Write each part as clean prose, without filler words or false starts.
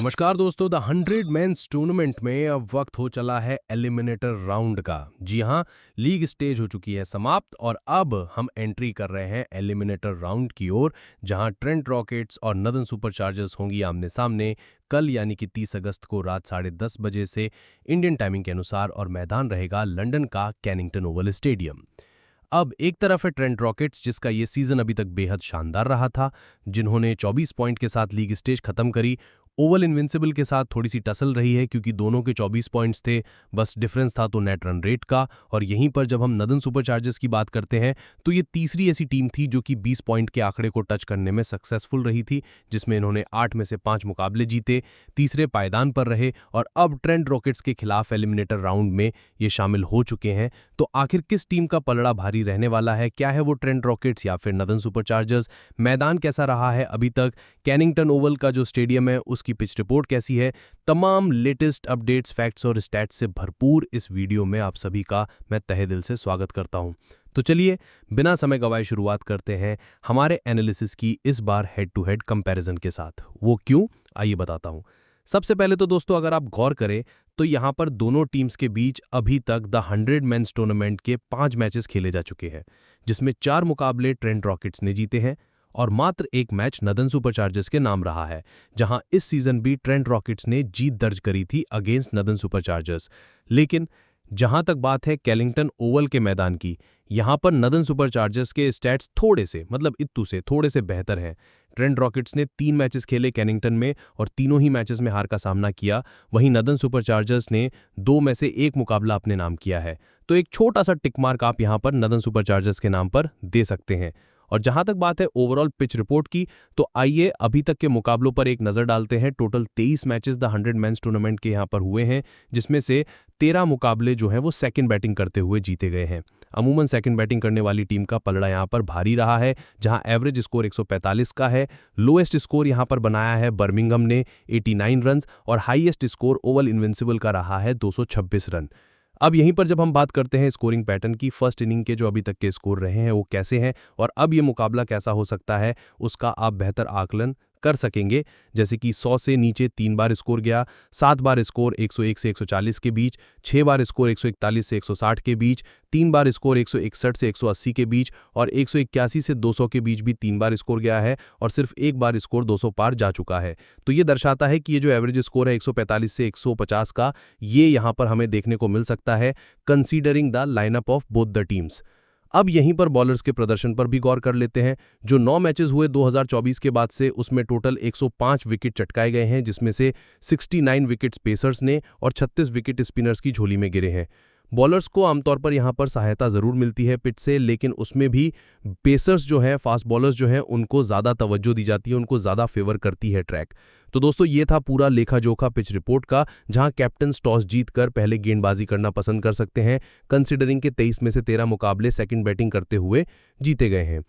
नमस्कार दोस्तों, the 100 men's tournament में अब वक्त हो चला है एलिमिनेटर राउंड का। जी हां, लीग स्टेज हो चुकी है समाप्त और अब हम एंट्री कर रहे हैं एलिमिनेटर राउंड की ओर, जहां ट्रेंट रॉकेट्स और नदन सुपरचार्जर्स होंगी आमने सामने कल यानी कि 30 अगस्त को रात 10:30 बजे से इंडियन टाइमिंग के अनुसार, और मैदान रहेगा लंदन का कैनिंगटन ओवल स्टेडियम। अब एक तरफ है ट्रेंट रॉकेट्स, जिसका ये सीजन अभी तक बेहद शानदार रहा था, जिन्होंने 24 पॉइंट के साथ लीग स्टेज खत्म करी। ओवल इनविंसिबल के साथ थोड़ी सी टसल रही है क्योंकि दोनों के 24 पॉइंट्स थे, बस डिफरेंस था तो नेट रन रेट का। और यहीं पर जब हम नदन सुपरचार्जर्स की बात करते हैं तो ये तीसरी ऐसी टीम थी जो कि 20 पॉइंट के आंकड़े को टच करने में सक्सेसफुल रही थी, जिसमें इन्होंने 8 में से 5 मुकाबले जीते, तीसरे पायदान पर रहे और अब ट्रेंट रॉकेट्स के खिलाफ एलिमिनेटर राउंड में ये शामिल हो चुके हैं। तो आखिर किस टीम का पलड़ा भारी रहने वाला है? क्या है वो ट्रेंट रॉकेट्स या फिर नदन सुपरचार्जर्स? मैदान कैसा रहा है अभी तक? कैनिंगटन ओवल का जो स्टेडियम है उसकी पिच रिपोर्ट कैसी है? तमाम लेटेस्ट अपडेट्स, फैक्ट्स और स्टैट्स से भरपूर इस वीडियो में आप सभी का मैं तहे दिल से स्वागत करता हूं। तो चलिए बिना समय गवाए शुरुआत करते हैं हमारे एनालिसिस की, इस बार हेड टू हेड कंपैरिजन के साथ। वो क्यों, आइए बताता हूं। सबसे पहले तो दोस्तों, अगर आप गौर करें तो यहां पर दोनों टीम्स के बीच अभी तक द 100 मेंस टूर्नामेंट के 5 मैचेस खेले जा चुके हैं, जिसमें 4 मुकाबले ट्रेंट रॉकेट्स ने जीते हैं और मात्र एक मैच नदन सुपरचार्जर्स के नाम रहा है, जहां इस सीजन भी ट्रेंट रॉकेट्स ने जीत दर्ज करी थी अगेंस्ट नदन सुपरचार्जर्स। लेकिन जहां तक बात है कैलिंगटन ओवल के मैदान की, यहां पर नदन सुपरचार्जर्स के स्टैट्स थोड़े से, मतलब इत्तू से थोड़े से बेहतर हैं। ट्रेंट रॉकेट्स ने 3 मैचेस खेले कैनिंगटन में और तीनों ही मैचेस में हार का सामना किया। वहीं नदन सुपरचार्जर्स ने 2 में से 1 मुकाबला अपने नाम किया है। तो एक छोटा सा टिक मार्क आप यहां पर नदन सुपरचार्जर्स के नाम पर दे सकते हैं। और जहां तक बात है ओवरऑल पिच रिपोर्ट की, तो आइए अभी तक के मुकाबलों पर एक नजर डालते हैं। Total 23 matches the 100 men's tournament के यहां पर हुए हैं, जिसमें से 13 मुकाबले जो हैं वो सेकंड बैटिंग करते हुए जीते गए हैं। अमूमन सेकंड बैटिंग करने वाली टीम का पलड़ा यहां पर भारी रहा है, जहां एवरेज स्कोर 145 का है। लोएस्ट स्कोर यहां पर बनाया है बर्मिंघम ने 89 रन और हाईएस्ट स्कोर ओवल इनविंसिबल का रहा है 226 रन। अब यहीं पर जब हम बात करते हैं स्कोरिंग पैटर्न की, फर्स्ट इनिंग के जो अभी तक के स्कोर रहे हैं वो कैसे हैं और अब ये मुकाबला कैसा हो सकता है, उसका आप बेहतर आकलन कर सकेंगे। जैसे कि 100 से नीचे 3 बार स्कोर गया, 7 बार स्कोर 101 से 140 के बीच, 6 बार स्कोर 141 से 160 के बीच, 3 बार स्कोर 161 से 180 के बीच और 181 से 200 के बीच भी 3 बार स्कोर गया है और सिर्फ 1 बार स्कोर 200 पार जा चुका है। तो ये दर्शाता है कि ये जो एवरेज स्कोर है 145 से 150 का, ये यहाँ पर हमें देखने को मिल सकता है considering the lineup of both the teams. अब यहीं पर बॉलर्स के प्रदर्शन पर भी गौर कर लेते हैं। जो 9 मैचेस हुए 2024 के बाद से, उसमें टोटल 105 विकेट चटकाए गए हैं, जिसमें से 69 विकेट्स पेसर्स ने और 36 विकेट स्पिनर्स की झोली में गिरे हैं। बॉलर्स को आमतौर पर यहां पर सहायता जरूर मिलती है पिच से, लेकिन उसमें भी पेसर्स जो हैं, फास्ट बॉलर्स जो हैं, उनको ज़्यादा तवज्जो दी जाती है, उनको ज़्यादा फेवर करती है ट्रैक। तो दोस्तों ये था पूरा लेखा जोखा पिच रिपोर्ट का, जहां कैप्टन टॉस जीतकर पहले गेंदबाजी करना पसंद कर सकते हैं, कंसीडरिंग के 23 में से 13 मुकाबले सेकंड बैटिंग करते हुए जीते गए हैं।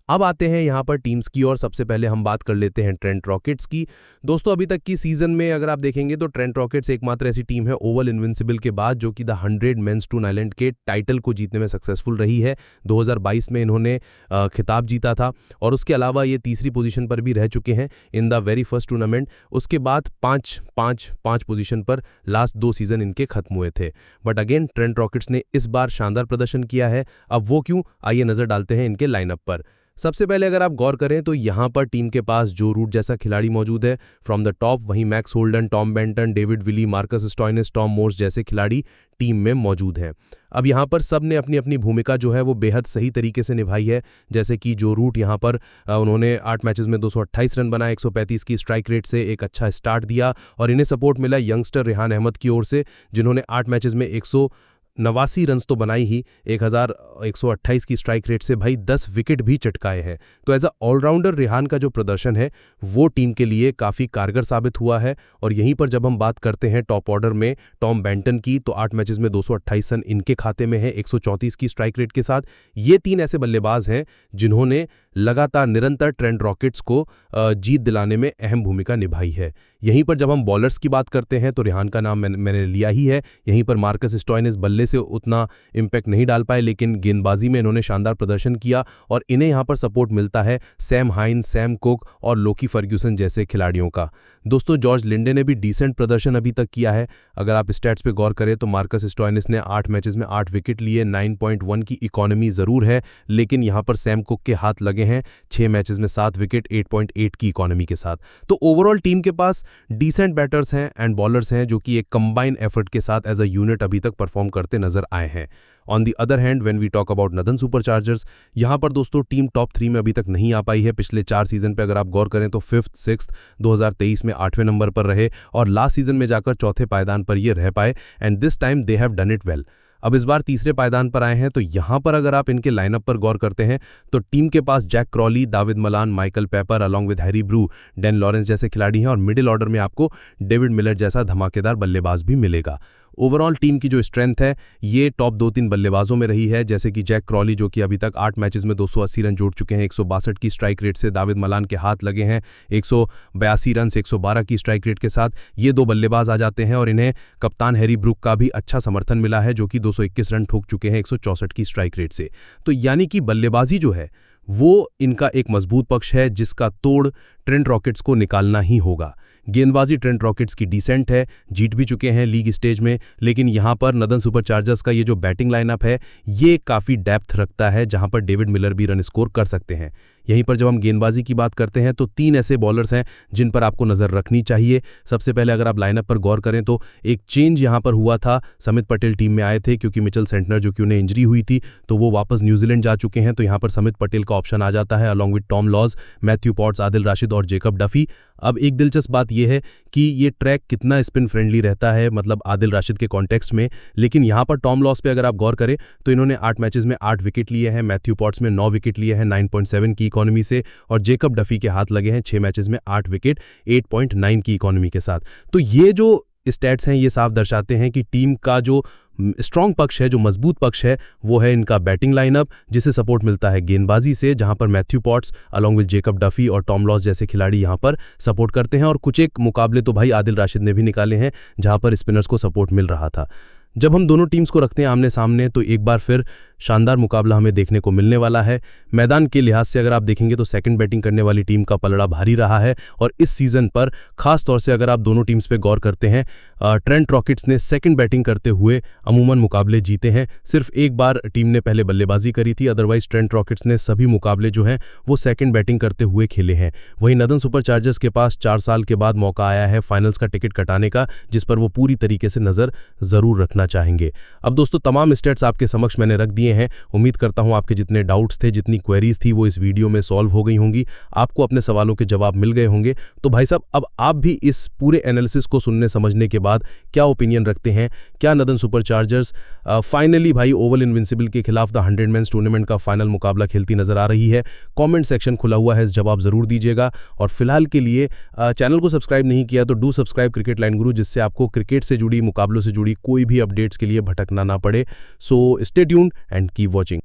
अब आते हैं यहाँ पर टीम्स की और सबसे पहले हम बात कर लेते हैं ट्रेंट रॉकेट्स की। दोस्तों अभी तक की सीजन में अगर आप देखेंगे तो ट्रेंट रॉकेट्स एकमात्र ऐसी टीम है ओवल इनविंसिबल के बाद जो कि द 100 मेंस टून आइलैंड के टाइटल को जीतने में सक्सेसफुल रही है। 2022 में इन्होंने खिताब जीता था और उसके अलावा ये तीसरी पोजीशन पर भी रह चुके हैं in the very first tournament. उसके बाद 5 पोजीशन पर लास्ट 2 सीजन इनके खत्म हुए थे। बट अगेन ट्रेंट रॉकेट्स ने इस बार शानदार प्रदर्शन किया है। अब वो क्यों, आइए नजर डालते हैं इनके लाइनअप पर। सबसे पहले अगर आप गौर करें तो यहां पर टीम के पास जो रूट जैसा खिलाड़ी मौजूद है फ्रॉम द टॉप, वहीं Max Holden, Tom Banton, David Willey, Marcus Stoinis, Tom Moores जैसे खिलाड़ी टीम में मौजूद हैं। अब यहां पर सब ने अपनी अपनी भूमिका जो है वो बेहद सही तरीके से निभाई है। जैसे कि जो रूट यहां पर उन्होंने 8 मैचेस में 228 रन बनाए, 135 की स्ट्राइक रेट से एक अच्छा स्टार्ट दिया और इन्हें सपोर्ट मिला यंगस्टर रेहान अहमद की ओर से, जिन्होंने 8 मैचेस में 189 रन तो बनाई ही, 1128 की स्ट्राइक रेट से भाई 10 विकेट भी चटकाए हैं। तो एज अ ऑलराउंडर रेहान का जो प्रदर्शन है वो टीम के लिए काफ़ी कारगर साबित हुआ है। और यहीं पर जब हम बात करते हैं टॉप ऑर्डर में टॉम बेंटन की, तो 8 मैचेस में 228 रन इनके खाते में है 134 की स्ट्राइक रेट के साथ। ये 3 ऐसे बल्लेबाज हैं जिन्होंने लगातार निरंतर ट्रेंट रॉकेट्स को जीत दिलाने में अहम भूमिका निभाई है। यहीं पर जब हम बॉलर्स की बात करते हैं तो रेहान का नाम मैंने लिया ही है। यहीं पर मार्कस स्टोइनिस बल्ले से उतना इम्पैक्ट नहीं डाल पाए, लेकिन गेंदबाजी में इन्होंने शानदार प्रदर्शन किया और इन्हें यहाँ पर सपोर्ट मिलता है सैम हाइन, सैम कुक और लोकी फर्ग्यूसन जैसे खिलाड़ियों का। दोस्तों, जॉर्ज लिंडे ने भी डिसेंट प्रदर्शन अभी तक किया है। अगर आप स्टैट्स पे गौर करें तो मार्कस स्टोइनिस ने 8 मैचेस में 8 विकेट लिए, 9.1 की इकोनॉमी जरूर है, लेकिन यहां पर सैम कुक के हाथ लगे हैं 6 मैचेस में 7 विकेट, 8.8 की इकोनॉमी के साथ। तो ओवरऑल टीम के पास डिसेंट बैटर्स हैं एंड बॉलर्स हैं जो कि एक कंबाइन एफर्ट के साथ एज अ यूनिट अभी तक परफॉर्म करते नजर आए हैं। On the other hand when we talk about Northern Superchargers, यहां पर दोस्तों टीम टॉप 3 में अभी तक नहीं आ पाई है। पिछले 4 सीजन पे अगर आप गौर करें तो 5th, 6th, 2023 में 8वें नंबर पर रहे और लास्ट सीजन में जाकर चौथे पायदान पर ये रह पाए and this time they have done it well. अब इस बार तीसरे पायदान पर आए हैं, तो यहां पर अगर आप इनके लाइनअप पर गौर करते हैं तो टीम के पास Jack Crawley, Dawid Malan, Michael Pepper along with Harry Brook, Dan Lawrence जैसे खिलाड़ी हैं और मिडिल ऑर्डर में आपको डेविड मिलर जैसा धमाकेदार बल्लेबाज भी मिलेगा। ओवरऑल टीम की जो स्ट्रेंथ है ये टॉप 2-3 बल्लेबाजों में रही है, जैसे कि जैक क्रॉली जो कि अभी तक 8 मैचेस में 280 रन जोड़ चुके हैं, 162 की स्ट्राइक रेट से। दाविद मलान के हाथ लगे हैं 182 रन से 112 की स्ट्राइक रेट के साथ। ये 2 बल्लेबाज आ जाते हैं और इन्हें कप्तान हैरी ब्रूक का भी अच्छा समर्थन मिला है जो कि 221 रन ठोक चुके हैं 164 की स्ट्राइक रेट से। तो यानी कि बल्लेबाजी जो है वो इनका एक मजबूत पक्ष है जिसका तोड़ ट्रेंट रॉकेट्स को निकालना ही होगा। गेंदबाजी ट्रेंट रॉकेट्स की डिसेंट है, जीत भी चुके हैं लीग स्टेज में, लेकिन यहां पर नदन सुपरचार्जर्स का ये जो बैटिंग लाइनअप है ये काफ़ी डेप्थ रखता है जहां पर डेविड मिलर भी रन स्कोर कर सकते हैं। यहीं पर जब हम गेंदबाजी की बात करते हैं तो 3 ऐसे बॉलर्स हैं जिन पर आपको नज़र रखनी चाहिए। सबसे पहले अगर आप लाइनअप पर गौर करें तो एक चेंज यहां पर हुआ था, समित पटेल टीम में आए थे क्योंकि मिचेल सेंटनर जो कि उन्हें इंजरी हुई थी तो वो वापस न्यूजीलैंड जा चुके हैं, तो यहां पर समित पटेल का ऑप्शन आ जाता है along with Tom Lawes, Matthew Potts, Adil Rashid और जेकब डफी। अब एक दिलचस्प बात यह है कि ये ट्रैक कितना स्पिन फ्रेंडली रहता है, मतलब आदिल राशिद के कॉन्टेक्स्ट में, लेकिन यहां पर टॉम लॉस पे अगर आप गौर करें तो इन्होंने 8 मैचेस में 8 विकेट लिए हैं, मैथ्यू पॉट्स में 9 विकेट लिए हैं 9.7 की इकोनॉमी से और जेकब डफी के हाथ लगे हैं 6 मैचेस में 8 विकेट 8.9 की इकोनॉमी के साथ। तो ये जो स्टैट्स हैं ये साफ दर्शाते हैं कि टीम का जो स्ट्रॉन्ग पक्ष है, जो मजबूत पक्ष है, वो है इनका बैटिंग लाइनअप जिसे सपोर्ट मिलता है गेंदबाजी से, जहां पर Matthew Potts along with Jacob Duffy और टॉम लॉस जैसे खिलाड़ी यहां पर सपोर्ट करते हैं और कुछ एक मुकाबले तो भाई आदिल राशिद ने भी निकाले हैं जहां पर स्पिनर्स को सपोर्ट मिल रहा था। जब हम दोनों टीम्स को रखते हैं आमने सामने तो एक बार फिर शानदार मुकाबला हमें देखने को मिलने वाला है। मैदान के लिहाज से अगर आप देखेंगे तो सेकंड बैटिंग करने वाली टीम का पलड़ा भारी रहा है और इस सीजन पर खास तौर से अगर आप दोनों टीम्स पे गौर करते हैं, ट्रेंट रॉकेट्स ने सेकंड बैटिंग करते हुए अमूमन मुकाबले जीते हैं। सिर्फ एक बार टीम ने पहले बल्लेबाजी करी थी, अदरवाइज ट्रेंट रॉकेट्स ने सभी मुकाबले जो हैं वो सेकंड बैटिंग करते हुए खेले हैं। वहीं नदन सुपरचार्जर्स के पास 4 साल के बाद मौका आया है फाइनल्स का टिकट कटाने का, जिस पर वो पूरी तरीके से नजर जरूर रखना चाहेंगे। अब दोस्तों तमाम स्टेट्स आपके समक्ष मैंने रख दिए हैं। उम्मीद करता हूं आपके जितने डाउट्स थे, जितनी क्वेरीज थी वो इस वीडियो में सॉल्व हो गई होंगी, आपको अपने सवालों के जवाब मिल गए होंगे। तो भाई साहब अब आप भी इस पूरे एनालिसिस को सुनने समझने के बाद क्या ओपिनियन रखते हैं? क्या नदन सुपरचार्जर्स फाइनली भाई ओवल इनविंसिबल के खिलाफ द 100 मैन्स टूर्नामेंट का फाइनल मुकाबला खेलती नजर आ रही है? कमेंट सेक्शन खुला हुआ है, जवाब जरूर दीजिएगा। और फिलहाल के लिए चैनल को सब्सक्राइब नहीं किया तो डू सब्सक्राइब क्रिकेट लाइन गुरु, जिससे आपको क्रिकेट से जुड़ी, मुकाबलों से जुड़ी कोई भी अपडेट्स के लिए भटकना ना पड़े। So stay tuned and keep watching.